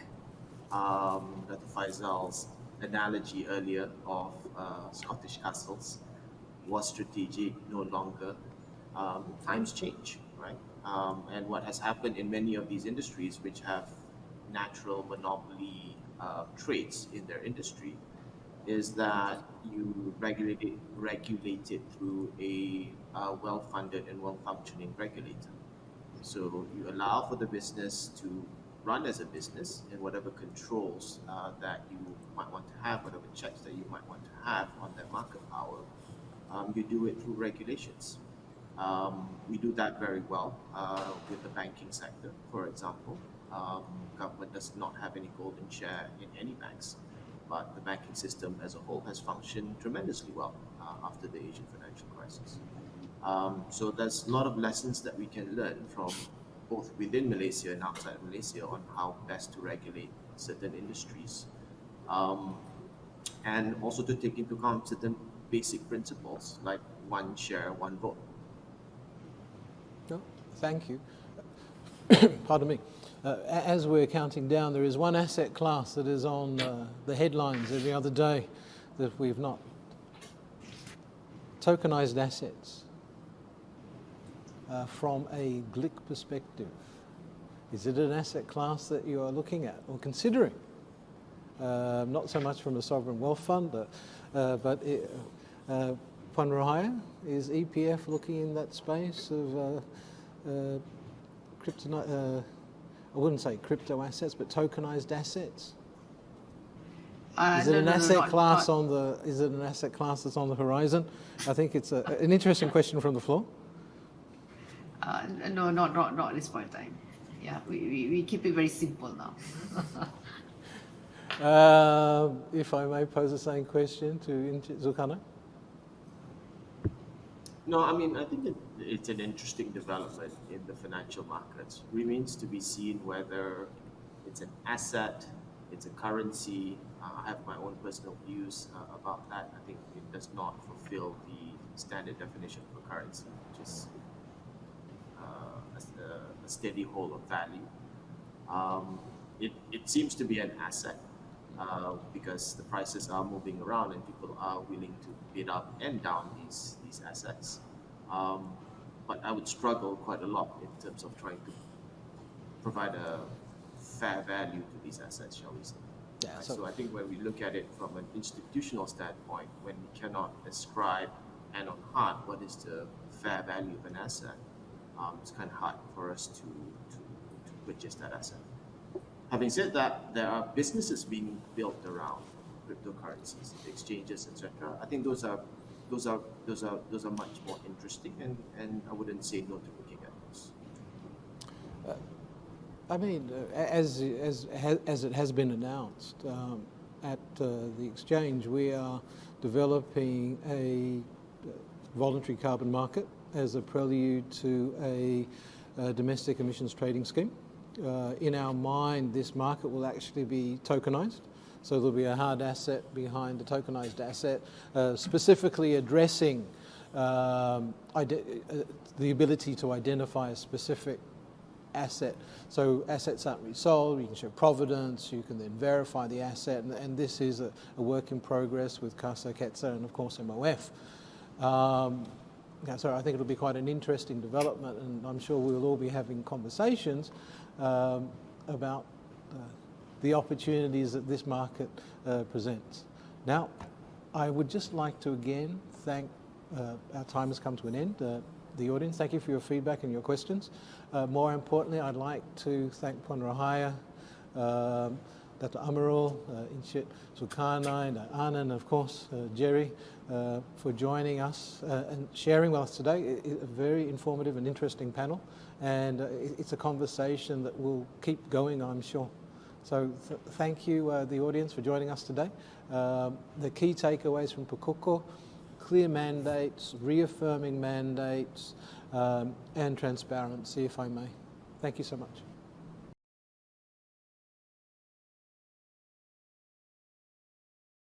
Dato Faisal's analogy earlier of Scottish castles. Was strategic, no longer. Times change, right? And what has happened in many of these industries which have natural monopoly traits in their industry is that you regulate it through a well-funded and well-functioning regulator. So you allow for the business to run as a business and whatever controls that you might want to have, whatever checks that you might want to have on their market power, you do it through regulations. We do that very well with the banking sector, for example. Government does not have any golden share in any banks, but the banking system as a whole has functioned tremendously well after the Asian financial crisis. So there's a lot of lessons that we can learn from both within Malaysia and outside Malaysia on how best to regulate certain industries. And also to take into account certain basic principles like one share, one vote. No, thank you. Pardon me. As we're counting down, there is one asset class that is on the headlines every other day that we've not. Tokenized assets. from a GLIC perspective? Is it an asset class that you are looking at or considering? Not so much from a sovereign wealth fund, but Puan Rohaya, is EPF looking in that space of I wouldn't say crypto assets, but tokenized assets? Is it an asset class on the? Is it an asset class that's on the horizon? I think it's an interesting question from the floor. No, not at this point in time. Yeah, we keep it very simple now. If I may pose the same question to Zulqarnain. No, I mean, I think it's an interesting development in the financial markets. Remains to be seen whether it's an asset, it's a currency. I have my own personal views about that. I think it does not fulfill the standard definition of a currency, which is a steady whole of value. It seems to be an asset because the prices are moving around and people are willing to bid up and down these assets. But I would struggle quite a lot in terms of trying to provide a fair value to these assets, shall we say. Yeah, So I think when we look at it from an institutional standpoint, when we cannot ascribe hand on heart what is the fair value of an asset, it's kind of hard for us to purchase that asset. Having said that, there are businesses being built around cryptocurrencies, exchanges, etc. I think those are much more interesting, and I wouldn't say no to looking at those. I mean, as it has been announced at the exchange, we are developing a voluntary carbon market as a prelude to a domestic emissions trading scheme. In our mind, this market will actually be tokenized. So there'll be a hard asset behind a tokenized asset, specifically addressing the ability to identify a specific asset. So assets aren't resold, you can show providence, you can then verify the asset, and this is a work in progress with CASA, KETSA, and of course MOF. So I think it'll be quite an interesting development, and I'm sure we'll all be having conversations about the opportunities that this market presents. Now, I would just like to again thank, our time has come to an end, the audience. Thank you for your feedback and your questions. More importantly, I'd like to thank Puan Rohaya, Dato Amirul, Zulqarnain, Anand, of course, Jerry, for joining us and sharing with us today. A very informative and interesting panel, and it's a conversation that will keep going, I'm sure. So thank you, the audience, for joining us today. The key takeaways from Pukoko: clear mandates, reaffirming mandates, and transparency, if I may. Thank you so much.